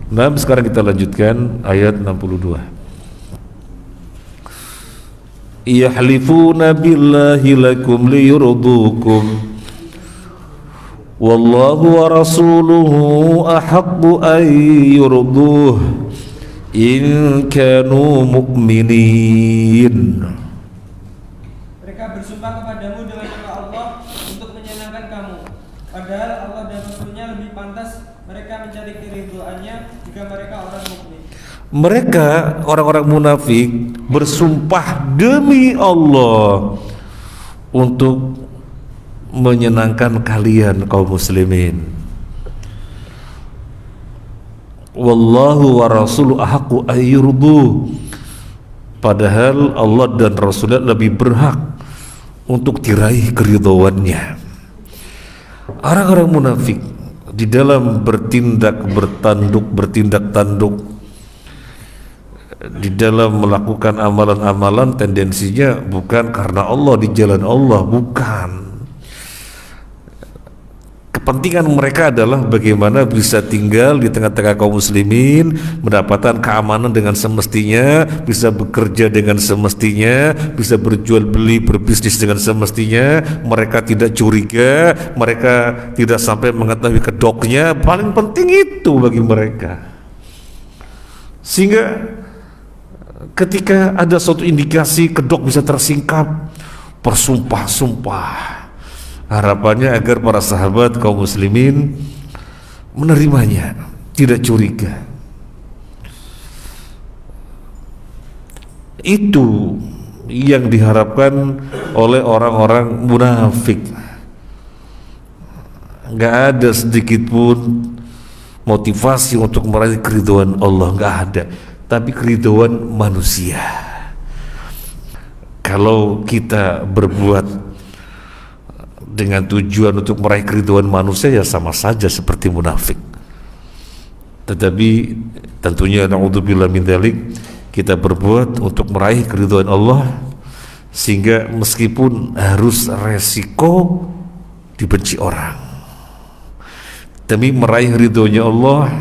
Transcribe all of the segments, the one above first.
Nah, sekarang kita lanjutkan ayat 62. Yahlifuna billahi lakum liyurdukum wallahu wa rasuluhu ahaqqu an yurduh in kanu mu'minin. Mereka bersumpah kepadamu dengan nama Allah untuk menyenangkan kamu, padahal Allah dan Rasulnya lebih pantas mereka mencari keridhaannya jika mereka orang mukmin. Mereka orang-orang munafik bersumpah demi Allah untuk menyenangkan kalian kaum muslimin. Wallahu wa rasuluhu ahaqqu ayyurdu, padahal Allah dan Rasulnya lebih berhak untuk diraih keridhaannya. Orang-orang munafik di dalam bertindak tanduk, di dalam melakukan amalan-amalan tendensinya bukan karena Allah, di jalan Allah, bukan. Kepentingan mereka adalah bagaimana bisa tinggal di tengah-tengah kaum muslimin, mendapatkan keamanan dengan semestinya, bisa bekerja dengan semestinya, bisa berjual beli, berbisnis dengan semestinya. Mereka tidak curiga, mereka tidak sampai mengetahui kedoknya. Paling penting itu bagi mereka. Sehingga ketika ada suatu indikasi kedok bisa tersingkap, bersumpah-sumpah. Harapannya agar para sahabat kaum muslimin menerimanya, tidak curiga. Itu yang diharapkan oleh orang-orang munafik. Gak ada sedikit pun motivasi untuk meraih keridhaan Allah, gak ada. Tapi keridhaan manusia. Kalau kita berbuat dengan tujuan untuk meraih keridhaan manusia, ya sama saja seperti munafik. Tetapi tentunya na'udzubillah min dzalik, kita berbuat untuk meraih keridhaan Allah, sehingga meskipun harus resiko dibenci orang, demi meraih ridhonya Allah,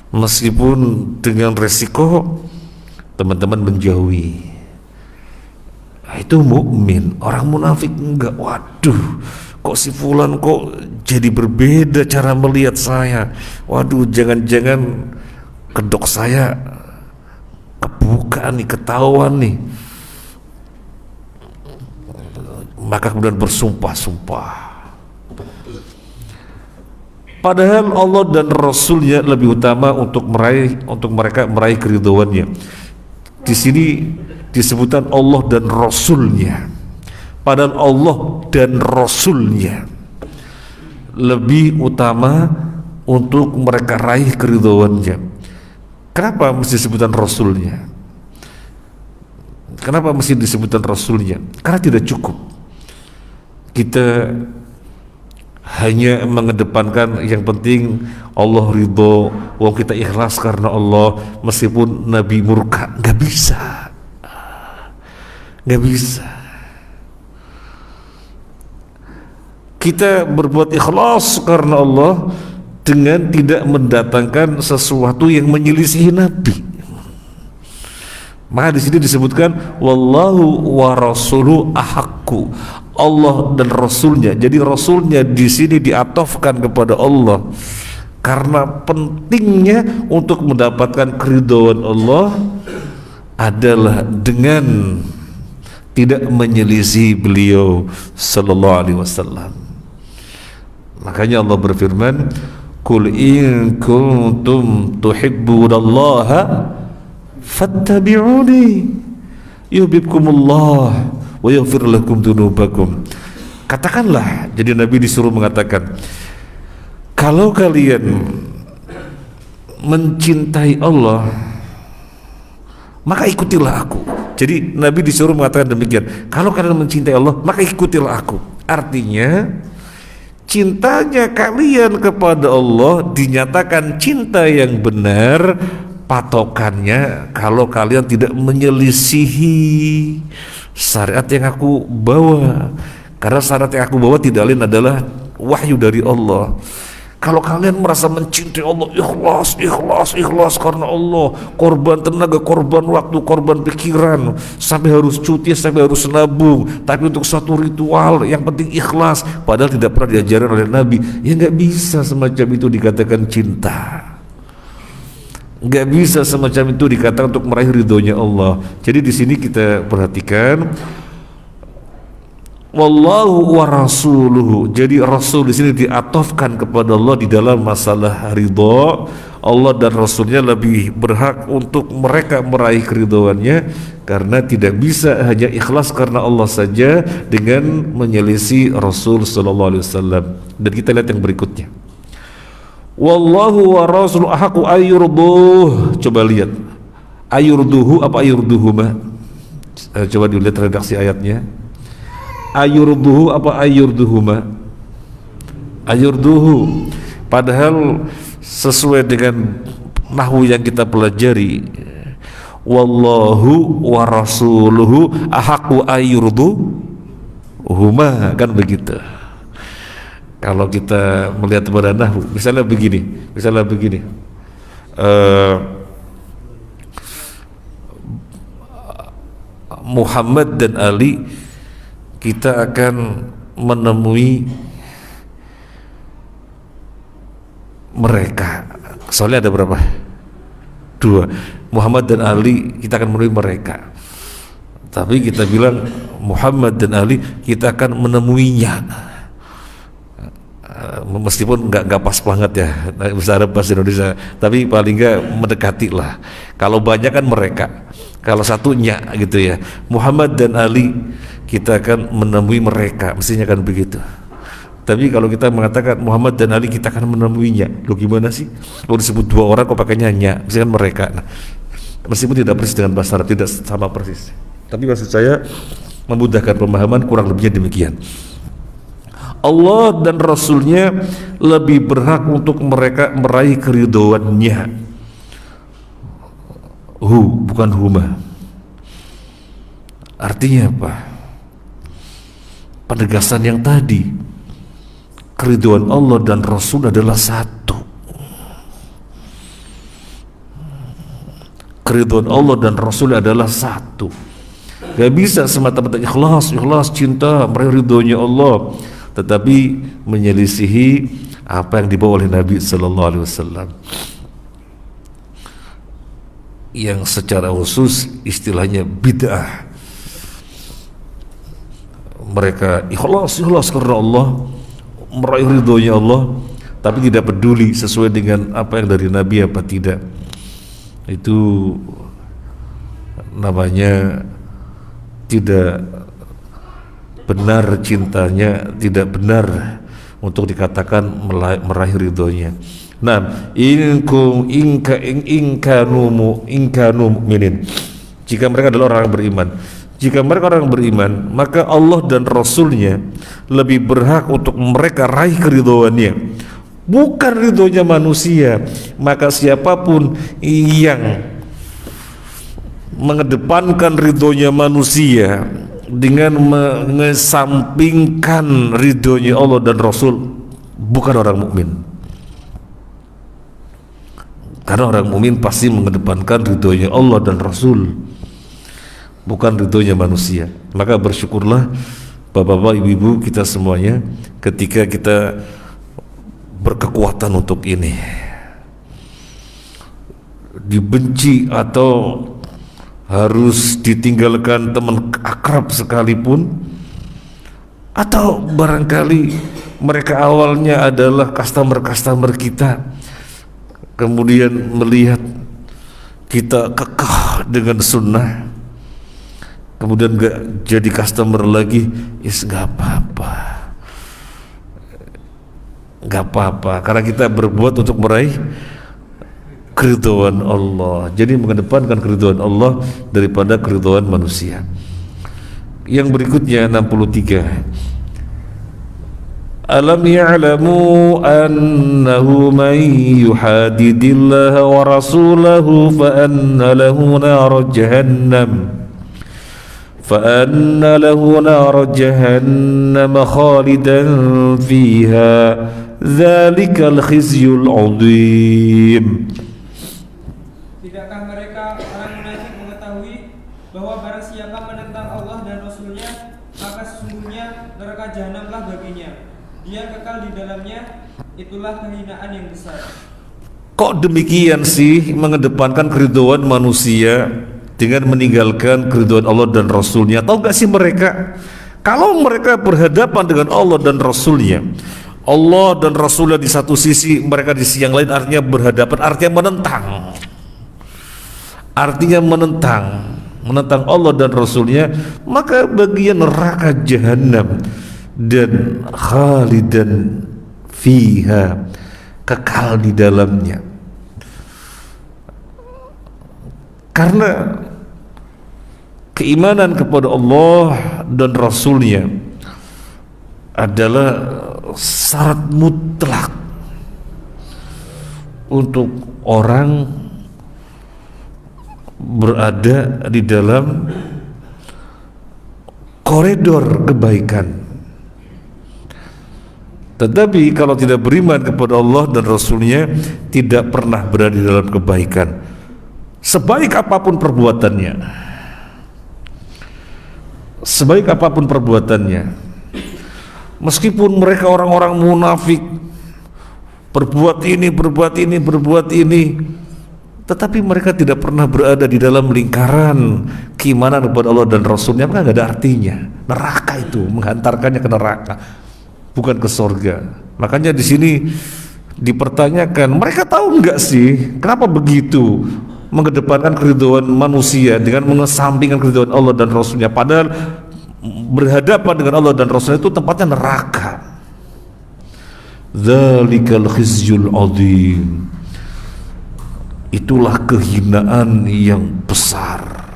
meskipun dengan resiko teman-teman menjauhi. Itu mukmin. Orang munafik enggak. Waduh, kok si fulan kok jadi berbeda cara melihat saya. Waduh, jangan-jangan kedok saya kebuka nih, ketahuan nih. Maka kemudian bersumpah-sumpah. Padahal Allah dan Rasulnya lebih utama untuk mereka meraih keridhaannya. Di sini disebutkan Allah dan Rasulnya, padahal Allah dan Rasulnya lebih utama untuk mereka raih keridhaannya. Kenapa mesti disebutkan Rasulnya? Kenapa mesti disebutkan Rasulnya? Karena tidak cukup kita hanya mengedepankan yang penting Allah ridho, wong kita ikhlas karena Allah, meskipun Nabi murka. Nggak bisa. Kita berbuat ikhlas karena Allah dengan tidak mendatangkan sesuatu yang menyelisihi Nabi. Maka di sini disebutkan wallahu wa rasuluhu ahaqqu, Allah dan Rasulnya. Jadi Rasulnya di sini diatofkan kepada Allah karena pentingnya untuk mendapatkan keridhaan Allah adalah dengan tidak menyelisih beliau sallallahu alaihi wasallam. Makanya Allah berfirman, "Qul in kuntum tuhibbunallaha fattabi'uni yuhibbukumullah wa yaghfir lakum dzunubakum." Katakanlah, jadi Nabi disuruh mengatakan, kalau kalian mencintai Allah, maka ikutilah aku. Jadi Nabi disuruh mengatakan demikian, kalau kalian mencintai Allah, maka ikutilah aku. Artinya cintanya kalian kepada Allah dinyatakan cinta yang benar, patokannya kalau kalian tidak menyelisihi syariat yang aku bawa. Karena syariat yang aku bawa tidak lain adalah wahyu dari Allah. Kalau kalian merasa mencintai Allah, ikhlas karena Allah, korban tenaga, korban waktu, korban pikiran, sampai harus cuti, sampai harus nabung, tapi untuk satu ritual yang penting ikhlas, padahal tidak pernah diajarkan oleh Nabi, ya nggak bisa semacam itu dikatakan cinta. Nggak bisa semacam itu dikatakan untuk meraih ridhonya Allah. Jadi di sini kita perhatikan, wallahu wa rasuluhu. Jadi Rasul di sini diatofkan kepada Allah di dalam masalah ridho. Allah dan Rasulnya lebih berhak untuk mereka meraih keridhoannya, karena tidak bisa hanya ikhlas karena Allah saja dengan menyelisih Rasul sallallahu alaihi wasallam. Dan kita lihat yang berikutnya. Wallahu wa rasuluhu ahaqu ayyurduh. Coba lihat. Ayyurduhu apa ayyurduhuma? Coba dilihat redaksi ayatnya. Ayurduhu apa ayurduhuma? Ayurduhu, padahal sesuai dengan nahwu yang kita pelajari, wallahu wa rasuluhu ahaqu ayurduhuma, kan begitu. Kalau kita melihat pada nahwu, misalnya begini, Muhammad dan Ali, kita akan menemui mereka. Soalnya ada berapa? 2. Muhammad dan Ali, kita akan menemui mereka. Tapi kita bilang Muhammad dan Ali, kita akan menemuinya. Meskipun nggak pas banget ya bahasa Arab bahasa Indonesia, tapi paling nggak mendekati lah. Kalau banyak kan mereka, kalau satunya gitu ya, Muhammad dan Ali, kita akan menemui mereka, mestinya kan begitu. Tapi kalau kita mengatakan Muhammad dan Ali, kita akan menemuinya, lo gimana sih? Kalau disebut 2 orang kok pakainya nya, mestinya kan mereka. Nah, meskipun tidak persis dengan bahasa Arab, tidak sama persis, tapi maksud saya memudahkan pemahaman, kurang lebihnya demikian. Allah dan Rasulnya lebih berhak untuk mereka meraih keridhoannya. Bukan huma. Artinya apa? Penegasan yang tadi, keridhaan Allah dan Rasul adalah satu. Keridhaan Allah dan Rasul adalah satu. Gak bisa semata-mata ikhlas cinta meraih ridhonya Allah, tetapi menyelisihi apa yang dibawa oleh Nabi sallallahu alaihi wasallam, yang secara khusus istilahnya bid'ah. Mereka ikhlas karena Allah, meraih ridhonya Allah, tapi tidak peduli sesuai dengan apa yang dari Nabi apa tidak. Itu namanya tidak benar cintanya, tidak benar untuk dikatakan meraih ridhonya. Nah, inkanu mu'minin, jika mereka adalah orang beriman. Jika mereka orang beriman, maka Allah dan Rasulnya lebih berhak untuk mereka raih keridhoannya, bukan ridhonya manusia. Maka siapapun yang mengedepankan ridhonya manusia dengan mengesampingkan ridhonya Allah dan Rasul, bukan orang mukmin. Karena orang mukmin pasti mengedepankan ridhonya Allah dan Rasul, bukan ridhonya manusia. Maka bersyukurlah bapak-bapak, ibu-ibu kita semuanya, ketika kita berkekuatan untuk ini. Dibenci atau harus ditinggalkan teman akrab sekalipun, atau barangkali mereka awalnya adalah customer kita, kemudian melihat kita kekeh dengan sunnah, kemudian gak jadi customer lagi, gak apa-apa, karena kita berbuat untuk meraih keridhaan Allah. Jadi mengedepankan keridhaan Allah daripada keridhaan manusia. Yang berikutnya 63. Alam ya'lamu annahu man yuhadidillaha wa rasulahu fa anna lahu nar jahannam فأن له نار جهنم خالدا فيها ذلك الخزي العظيم. Tidakkah mereka orang munafik mengetahui bahwa barang siapa menentang Allah dan Rasulnya, maka sesungguhnya neraka jahanamlah baginya. Dia kekal di dalamnya, itulah kehinaan yang besar. Kok demikian sih mengedepankan keridhaan manusia dengan meninggalkan keridhaan Allah dan Rasulnya? Tahu gak sih mereka, kalau mereka berhadapan dengan Allah dan Rasulnya, Allah dan Rasulnya di satu sisi, mereka di sisi yang lain, artinya berhadapan, artinya menentang Allah dan Rasulnya, maka bagian neraka jahanam dan khalidan fiha, kekal di dalamnya. Karena keimanan kepada Allah dan Rasulnya adalah syarat mutlak untuk orang berada di dalam koridor kebaikan. Tetapi kalau tidak beriman kepada Allah dan Rasulnya, tidak pernah berada di dalam kebaikan, sebaik apapun perbuatannya. Sebaik apapun perbuatannya, meskipun mereka orang-orang munafik, berbuat ini, tetapi mereka tidak pernah berada di dalam lingkaran keimanan kepada Allah dan Rasulnya, maka nggak ada artinya. Neraka itu menghantarkannya ke neraka, bukan ke surga. Makanya di sini dipertanyakan, mereka tahu nggak sih kenapa begitu mengedepankan keridhaan manusia dengan mengesampingkan keridhaan Allah dan Rasulnya, padahal berhadapan dengan Allah dan Rasulnya itu tempatnya neraka. Dzalikal khizyul adzim, itulah kehinaan yang besar.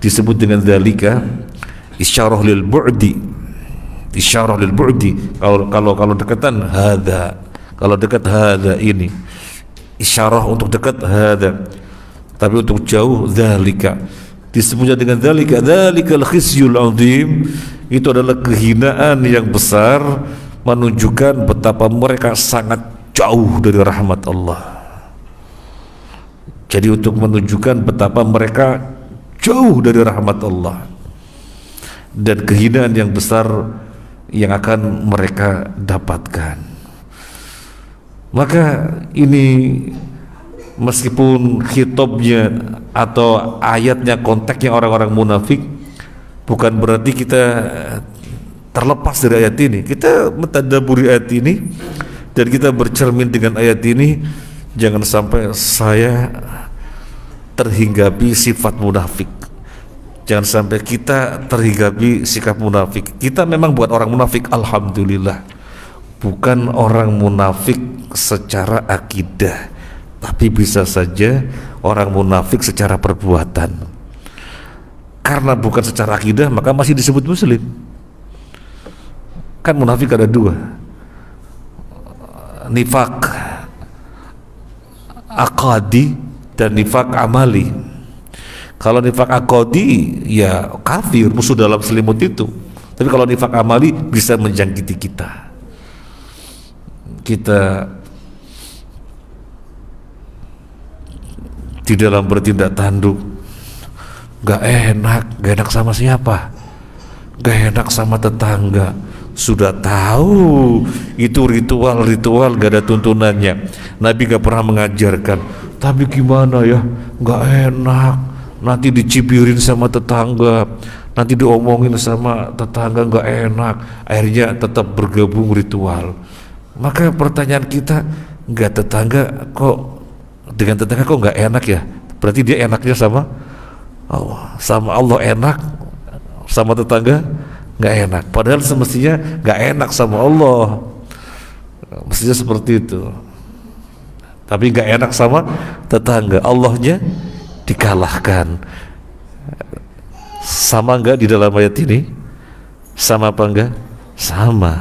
Disebut dengan dzalika isyarah lil bu'di, kalau dekatan hadza, kalau dekat hadza ini isyarah untuk dekat hadza, tapi untuk jauh dzalika. Disebutnya dengan dzalika, dzalikal khizyul adzim, itu adalah kehinaan yang besar, menunjukkan betapa mereka sangat jauh dari rahmat Allah. Jadi untuk menunjukkan betapa mereka jauh dari rahmat Allah dan kehinaan yang besar yang akan mereka dapatkan. Maka ini meskipun khitabnya atau ayatnya konteksnya orang-orang munafik, bukan berarti kita terlepas dari ayat ini. Kita mentadabburi ayat ini dan kita bercermin dengan ayat ini. Jangan sampai saya terhinggapi sifat munafik, jangan sampai kita terhinggapi sikap munafik. Kita memang bukan orang munafik, alhamdulillah, bukan orang munafik secara akidah, tapi bisa saja orang munafik secara perbuatan. Karena bukan secara akidah, maka masih disebut muslim. Kan munafik ada dua, nifak aqadi dan nifak amali. Kalau nifak aqadi ya kafir, musuh dalam selimut itu. Tapi kalau nifak amali bisa menjangkiti kita. Kita di dalam bertindak tanduk, gak enak sama siapa? Gak enak sama tetangga. Sudah tahu itu ritual gak ada tuntunannya. Nabi gak pernah mengajarkan, tapi gimana ya, gak enak, nanti dicibirin sama tetangga, nanti diomongin sama tetangga, gak enak. Akhirnya tetap bergabung ritual. Maka pertanyaan kita, gak tetangga kok, dengan tetangga kok gak enak ya? Berarti dia enaknya sama Allah. Sama Allah enak, sama tetangga gak enak. Padahal semestinya gak enak sama Allah, mestinya seperti itu. Tapi gak enak sama tetangga, Allahnya dikalahkan. Sama enggak di dalam ayat ini? Sama apa enggak? Sama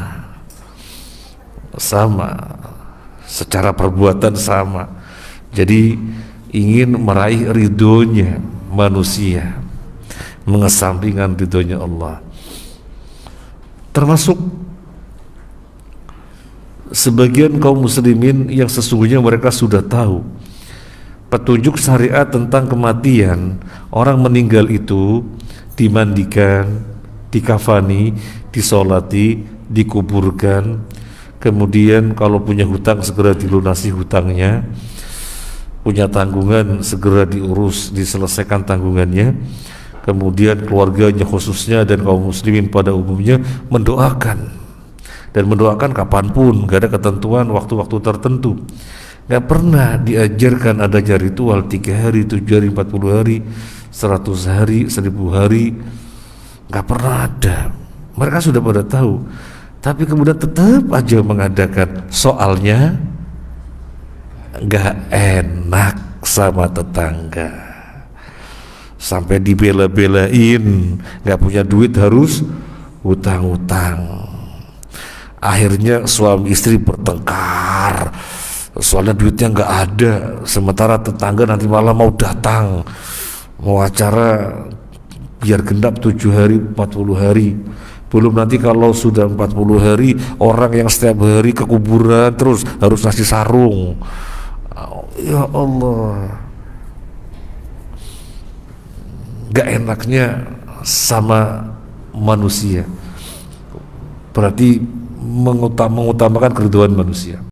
secara perbuatan sama. Jadi ingin meraih ridhonya manusia, mengesampingkan ridhonya Allah. Termasuk sebagian kaum muslimin yang sesungguhnya mereka sudah tahu petunjuk syariat tentang kematian. Orang meninggal itu dimandikan, dikafani, disolati, dikuburkan, kemudian kalau punya hutang segera dilunasi hutangnya, punya tanggungan segera diurus, diselesaikan tanggungannya, kemudian keluarganya khususnya dan kaum muslimin pada umumnya mendoakan, dan mendoakan kapanpun, gak ada ketentuan waktu-waktu tertentu. Gak pernah diajarkan adanya ritual 3 hari, 7 hari, 40 hari, 100 hari, 1000 hari. Gak pernah ada. Mereka sudah pada tahu, tapi kemudian tetap aja mengadakan. Soalnya gak enak sama tetangga, sampai dibela-belain, gak punya duit harus hutang-hutang. Akhirnya suami istri bertengkar, soalnya duitnya nggak ada, sementara tetangga nanti malam mau datang, mau acara biar genap 7 hari, 40 hari. Belum nanti kalau sudah 40 hari, orang yang setiap hari ke kuburan terus harus ngasih sarung. Ya Allah, gak enaknya sama manusia. Berarti mengutamakan keridhaan manusia.